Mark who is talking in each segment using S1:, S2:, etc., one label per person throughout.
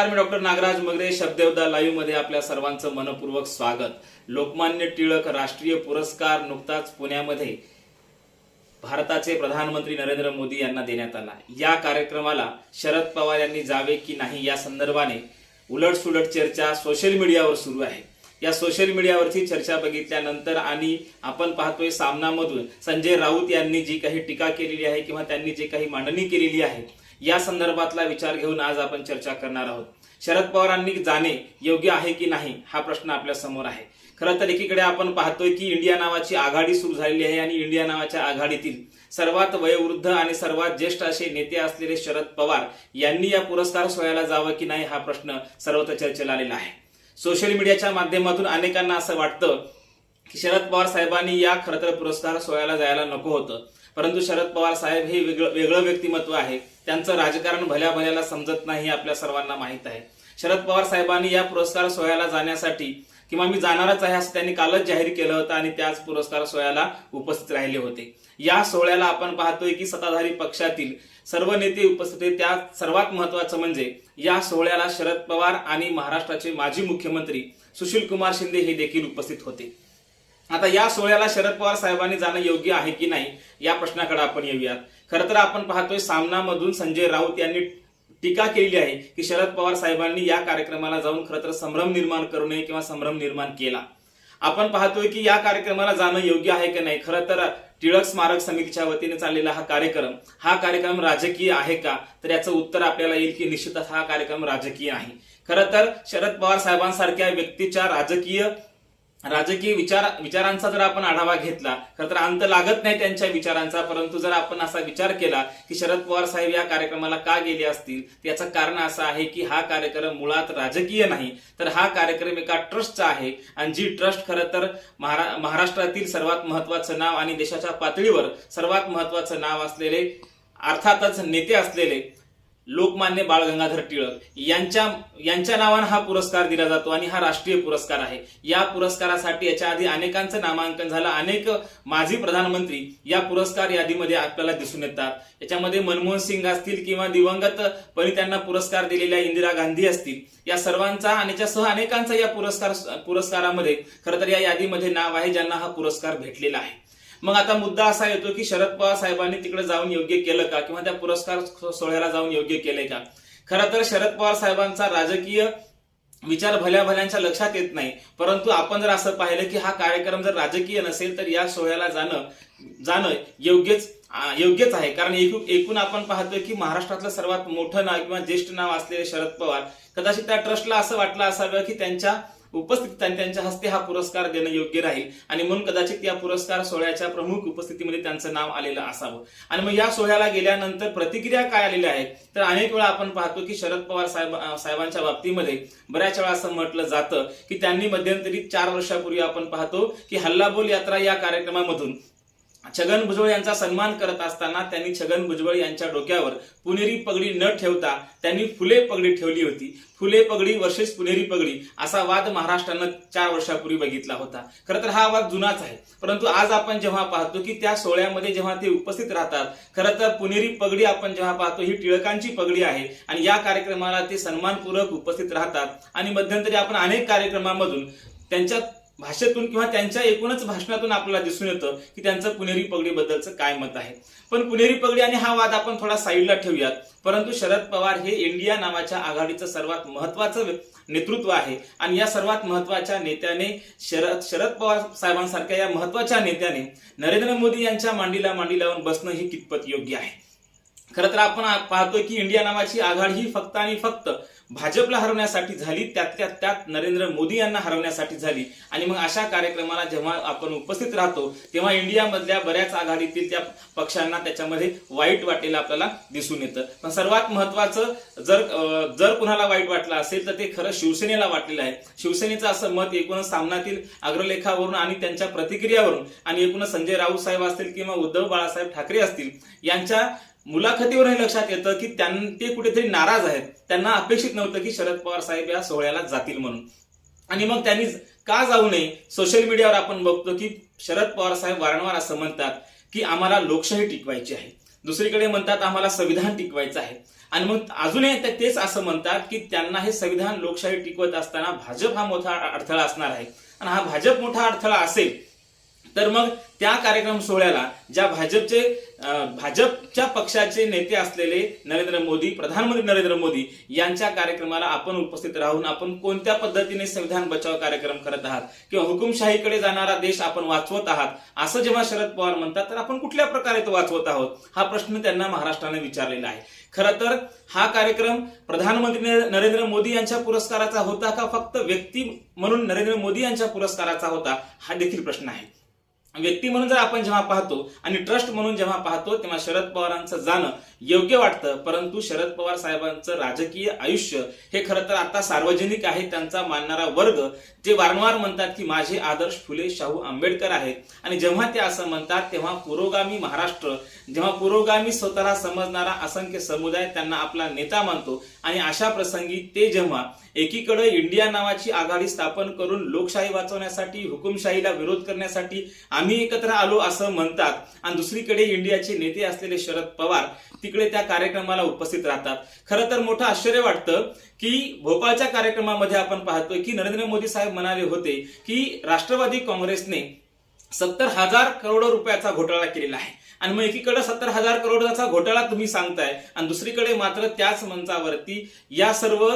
S1: नमस्कार, मी doctor Nagraj Magare. शब्देवदा live मध्ये आपल्या सर्वांचं मनपूर्वक स्वागत. लोकमान्य टिळक राष्ट्रीय पुरस्कार नुकताच पुण्यामध्ये भारताचे प्रधानमंत्री नरेंद्र मोदी यांना देण्यात आला. या कार्यक्रमाला शरद पवार यांनी जावे की नाही या संदर्भाने उलटसुलट चर्चा सोशल मीडियावर सुरू आहे. या सोशल मीडियावरची चर्चा बघितल्यानंतर आणि आपण पाहतोय सामनामधून संजय राऊत यांनी जी काही टीका केलेली आहे किंवा त्यांनी जे काही मांडणी केलेली आहे या संदर्भातला विचार घेऊन आज आपण चर्चा करणार आहोत. शरद पवारांनी जाणे योग्य आहे की नाही हा प्रश्न आपल्या समोर आहे. खरं तर एकीकडे आपण पाहतोय की इंडिया नावाची आघाडी सुरू झालेली आहे आणि इंडिया नावाच्या आघाडीतील सर्वात वयोवृद्ध आणि सर्वात ज्येष्ठ असे नेते असलेले शरद पवार यांनी या पुरस्कार सोहळ्याला जावं की नाही हा प्रश्न सर्वत्र चर्चेला आलेला आहे. सोशल मीडियाच्या माध्यमातून अनेकांना असं वाटतं की शरद पवार साहेबांनी या खरं तर पुरस्कार सोहळ्याला जायला नको होतं, परंतु शरद पवार साहेब हे वेगळं व्यक्तिमत्व आहे. त्यांचं राजकारण भल्या भल्याला समजत नाही, आपल्या सर्वांना माहित आहे. शरद पवार साहेबांनी या पुरस्कार सोहळ्याला जाण्यासाठी किंवा मी जाणारच आहे असं त्यांनी कालच जाहीर केलं होतं आणि त्याच पुरस्कार सोहळ्याला उपस्थित राहिले होते. या सोहळ्याला आपण पाहतोय की सत्ताधारी पक्षातील सर्व नेते उपस्थित होते. त्यात सर्वात महत्वाचं म्हणजे या सोहळ्याला शरद पवार आणि महाराष्ट्राचे माजी मुख्यमंत्री सुशीलकुमार शिंदे हे देखील उपस्थित होते. आता या सोहळ्याला शरद पवार साहेबांनी जाणं योग्य आहे की नाही या प्रश्नाकडे आपण येऊयात. खरं तर आपण पाहतोय सामनामधून संजय राऊत यांनी टीका केलेली आहे की शरद पवार साहेबांनी या कार्यक्रमाला जाऊन खरं तर संभ्रम निर्माण करू नये किंवा संभ्रम निर्माण केला. आपण पाहतोय की या कार्यक्रमाला जाणं योग्य आहे की नाही. खरं तर टिळक स्मारक समितीच्या वतीने चाललेला हा कार्यक्रम राजकीय आहे का, तर याचं उत्तर आपल्याला येईल की निश्चितच हा कार्यक्रम राजकीय नाही. खरं तर शरद पवार साहेबांसारख्या व्यक्तीच्या राजकीय विचारांचा जर आपण आढावा घेतला खरं तर अंत लागत नाही त्यांच्या विचारांचा. परंतु जर आपण असा विचार केला की शरद पवार साहेब या कार्यक्रमाला का गेले असतील, त्याचं कारण असं आहे की हा कार्यक्रम मुळात राजकीय नाही, तर हा कार्यक्रम एका ट्रस्टचा आहे. आणि जी ट्रस्ट खरं तर महाराष्ट्रातील सर्वात महत्वाचं नाव आणि देशाच्या पातळीवर सर्वात महत्वाचं नाव असलेले अर्थातच नेते असलेले लोकमान्य बाळ गंगाधर टिळक यांच्या नावाने हा पुरस्कार दिला जातो आणि हा राष्ट्रीय पुरस्कार आहे. या पुरस्कारासाठी याच्या आधी अनेकांचं नामांकन झालं. अनेक माजी प्रधानमंत्री या पुरस्कार यादीमध्ये आपल्याला दिसून येतात. याच्यामध्ये मनमोहन सिंग असतील किंवा दिवंगतपणी त्यांना पुरस्कार दिलेल्या इंदिरा गांधी असतील, या सर्वांचा आणि त्यासह अनेकांचा या पुरस्कारामध्ये खरं तर या यादीमध्ये नाव आहे ज्यांना हा पुरस्कार भेटलेला आहे. मग आता मुद्दा असा येतो की शरद पवार साहेबांनी तिकडे जाऊन योग्य केलं का किंवा त्या पुरस्कार सोहळ्याला जाऊन योग्य केले का. खरं तर शरद पवार साहेबांचा राजकीय विचार भल्याभल्यांच्या लक्षात येत नाही, परंतु आपण जर असं पाहिलं की हा कार्यक्रम जर राजकीय नसेल तर या सोहळ्याला जाणं योग्यच आहे. कारण एकूण आपण पाहतोय की महाराष्ट्रातलं सर्वात मोठं नाव किंवा ज्येष्ठ नाव असलेले शरद पवार, कदाचित त्या ट्रस्टला असं वाटलं असावं की त्यांच्या उपस्थितीत आणि त्यांच्या हस्ते हा पुरस्कार देणं योग्य राहील आणि म्हणून कदाचित या पुरस्कार सोहळ्याच्या प्रमुख उपस्थितीमध्ये त्यांचं नाव आलेलं असावं. आणि मग या सोहळ्याला गेल्यानंतर प्रतिक्रिया काय आलेल्या आहेत, तर अनेक वेळा आपण पाहतो की शरद पवार साहेबांच्या बाबतीमध्ये बऱ्याच वेळा असं म्हटलं जातं की त्यांनी मध्यंतरी 4 वर्षापूर्वी आपण पाहतो की हल्लाबोल यात्रा या कार्यक्रमामधून छगन भुजबळ यांचा सन्मान करत असताना त्यांनी छगन भुजबळ यांच्या डोक्यावर पुणेरी पगडी न ठेवता त्यांनी फुले पगडी ठेवली होती. फुले पगडी वर्सेस पुणेरी पगडी असा वाद महाराष्ट्रानं 4 वर्षापूर्वी बघितला होता. खरं तर हा वाद जुनाच आहे, परंतु आज आपण जेव्हा पाहतो की त्या सोहळ्यामध्ये जेव्हा ते उपस्थित राहतात, खरं तर पुणेरी पगडी आपण जेव्हा पाहतो ही टिळकांची पगडी आहे आणि या कार्यक्रमाला ते सन्मानपूर्वक उपस्थित राहतात. आणि मध्यंतरी आपण अनेक कार्यक्रमामधून त्यांच्या भाषेतून किंवा त्यांच्या एकूणच भाषणातून आपल्याला दिसून येतं की त्यांचं पुणेरी पगडीबद्दलचं काय मत आहे. पण पुणेरी पगडी आणि हा वाद आपण थोडा साईडला ठेवूयात. परंतु शरद पवार हे इंडिया नावाच्या आघाडीचं सर्वात महत्वाचं नेतृत्व आहे आणि या सर्वात महत्वाच्या नेत्याने शरद पवार साहेबांसारख्या या महत्वाच्या नेत्याने नरेंद्र मोदी यांच्या मांडीला मांडी लावून बसणं ही कितपत योग्य आहे. खरं तर आपण पाहतोय की इंडिया नावाची आघाडी ही फक्त आणि फक्त भाजपला हरवण्यासाठी झाली, त्यातल्या त्यात नरेंद्र मोदी यांना हरवण्यासाठी झाली. आणि मग अशा कार्यक्रमाला जेव्हा आपण उपस्थित राहतो तेव्हा इंडियामधल्या बऱ्याच आघाडीतील त्या पक्षांना त्याच्यामध्ये वाईट वाटलेलं आपल्याला दिसून येतं. पण सर्वात महत्वाचं जर कुणाला वाईट वाटलं असेल तर ते खरं शिवसेनेला वाटलेलं आहे. शिवसेनेचं असं मत एकूणच सामनातील अग्रलेखावरून आणि त्यांच्या प्रतिक्रियावरून आणि एकूणच संजय राऊत साहेब असतील किंवा उद्धव बाळासाहेब ठाकरे असतील यांच्या मुलाखतीवर हे लक्षात येतं की ते कुठेतरी नाराज आहेत. त्यांना अपेक्षित नव्हतं की शरद पवार साहेब या सोहळ्याला जातील म्हणून. आणि मग त्यांनी का जाऊ नये. सोशल मीडियावर आपण बघतो की शरद पवार साहेब वारंवार असं म्हणतात की आम्हाला लोकशाही टिकवायची आहे, दुसरीकडे म्हणतात आम्हाला संविधान टिकवायचं आहे. आणि मग अजूनही तेच असं म्हणतात की त्यांना हे संविधान लोकशाही टिकवत असताना भाजप हा मोठा अडथळा असणार आहे, आणि हा भाजप मोठा अडथळा असेल तर मग त्या कार्यक्रम सोहळ्याला ज्या भाजपच्या पक्षाचे नेते असलेले नरेंद्र मोदी, प्रधानमंत्री नरेंद्र मोदी यांच्या कार्यक्रमाला आपण उपस्थित राहून आपण कोणत्या पद्धतीने संविधान बचाव कार्यक्रम करत आहात किंवा हुकुमशाहीकडे जाणारा देश आपण वाचवत आहात असं जेव्हा शरद पवार म्हणतात, तर आपण कुठल्या प्रकारे तो वाचवत आहोत हा प्रश्न त्यांना महाराष्ट्राने विचारलेला आहे. खरं तर हा कार्यक्रम प्रधानमंत्री नरेंद्र मोदी यांच्या पुरस्काराचा होता का फक्त व्यक्ती म्हणून नरेंद्र मोदी यांच्या पुरस्काराचा होता हा देखील प्रश्न आहे. व्यक्ती म्हणून जर आपण जेव्हा पाहतो आणि ट्रस्ट म्हणून जेव्हा पाहतो तेव्हा शरद पवारांचं जाणं योग्य वाटतं, परंतु शरद पवार साहेबांचं राजकीय आयुष्य हे खरं तर आता सार्वजनिक आहे. त्यांचा मानणारा वर्ग जे वारंवार म्हणतात की माझे आदर्श फुले शाहू आंबेडकर आहेत, आणि जेव्हा ते असं म्हणतात तेव्हा पुरोगामी महाराष्ट्र, जेव्हा पुरोगामी स्वतःला समजणारा असंख्य समुदाय त्यांना आपला नेता मानतो, आणि अशा प्रसंगी ते जेव्हा एकीकडे इंडिया नावाची आघाडी स्थापन करून लोकशाही वाचवण्यासाठी, हुकुमशाहीला विरोध करण्यासाठी आम्ही एकत्र आलो असं म्हणतात, आणि दुसरीकडे इंडियाचे नेते असलेले शरद पवार तिकडे त्या कार्यक्रमाला उपस्थित राहतात. खरं तर मोठं आश्चर्य वाटतं की भोपाळच्या कार्यक्रमामध्ये आपण पाहतोय की नरेंद्र मोदी साहेब म्हणाले होते की राष्ट्रवादी काँग्रेसने 70,000 करोड रुपयाचा घोटाळा केलेला आहे, आणि मग एकीकडे 70,000 करोडचा घोटाळा तुम्ही सांगताय आणि दुसरीकडे मात्र त्याच मंचावरती या सर्व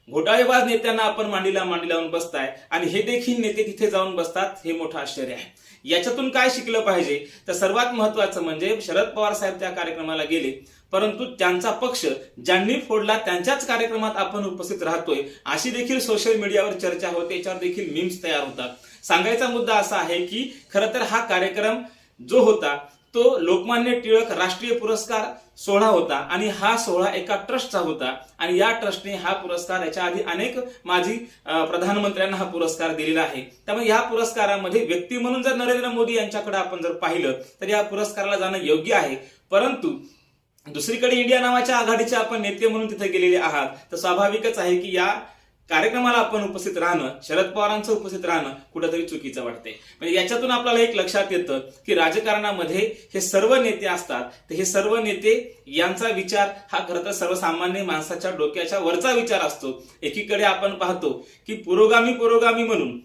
S1: घोटाळेबाज नेत्यांना आपण मांडीला लावून बसताय, आणि हे देखील नेते तिथे जाऊन बसतात. हे मोठं आश्चर्य आहे. याच्यातून काय शिकलं पाहिजे, तर सर्वात महत्वाचं म्हणजे शरद पवार साहेब त्या कार्यक्रमाला गेले, परंतु त्यांचा पक्ष ज्यांनी फोडला त्यांच्याच कार्यक्रमात आपण उपस्थित राहतोय अशी देखील सोशल मीडियावर चर्चा होते, याच्यावर देखील मीम्स तयार होतात. सांगायचा मुद्दा असा आहे की खरं तर हा कार्यक्रम जो होता तो लोकमान्य टिळक राष्ट्रीय पुरस्कार सोहळा होता, आणि हा सोहळा एका ट्रस्टचा होता, आणि या ट्रस्टने हा पुरस्कार याच्या आधी अनेक माजी प्रधानमंत्र्यांना हा पुरस्कार दिलेला आहे. त्यामुळे या पुरस्कारामध्ये व्यक्ती म्हणून जर नरेंद्र मोदी यांच्याकडे आपण जर पाहिलं तर या पुरस्काराला जाणं योग्य आहे, परंतु दुसरीकडे इंडिया नावाच्या आघाडीचे आपण नेते म्हणून तिथे गेलेले आहात, तर स्वाभाविकच आहे की या कार्यक्रमाला आपण उपस्थित राहणं, शरद पवारांचं उपस्थित राहणं कुठेतरी चुकीचं वाटते. म्हणजे याच्यातून आपल्याला एक लक्षात येतं की राजकारणामध्ये हे सर्व नेते असतात, तर हे सर्व नेते यांचा विचार हा खरं तर सर्वसामान्य माणसाच्या डोक्याच्या वरचा विचार असतो. एकीकडे आपण पाहतो की पुरोगामी म्हणून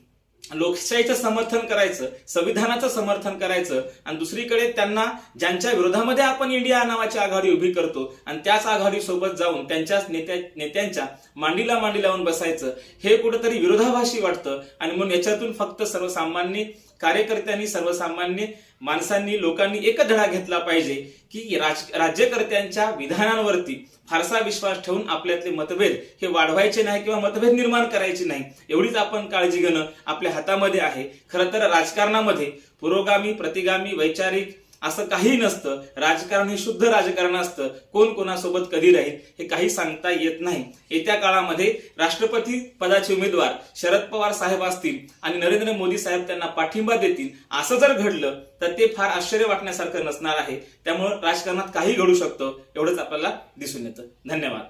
S1: लोकशाहीचं समर्थन करायचं, संविधानाचं समर्थन करायचं, आणि दुसरीकडे त्यांना ज्यांच्या विरोधामध्ये आपण इंडिया नावाची आघाडी उभी करतो आणि त्याच आघाडी सोबत जाऊन त्यांच्याच नेत्यांच्या मांडीला लावून बसायचं, हे कुठेतरी विरोधाभासी वाटतं. आणि म्हणून याच्यातून फक्त सर्वसामान्य कार्यकर्त्यांनी, सर्वसामान्य माणसांनी, लोकांनी एकच धडा घेतला पाहिजे की राज्यकर्त्यांच्या विधानांवरती फारसा विश्वास ठेवून आपल्यातले मतभेद हे वाढवायचे नाही किंवा मतभेद निर्माण करायचे नाही, एवढीच आपण काळजी घेणं आपल्या हातामध्ये आहे. खरं तर राजकारणामध्ये पुरोगामी, प्रतिगामी, वैचारिक असं काही नसतं. राजकारण हे शुद्ध राजकारण असतं. कोण कोणासोबत कधी राहील हे काही सांगता येत नाही. येत्या काळामध्ये राष्ट्रपती पदाचे उमेदवार शरद पवार साहेब असतील आणि नरेंद्र मोदी साहेब त्यांना पाठिंबा देतील, असं जर घडलं तर ते फार आश्चर्य वाटण्यासारखं नसणार आहे. त्यामुळे राजकारणात काही घडू शकतं, एवढंच आपल्याला दिसून येतं. धन्यवाद.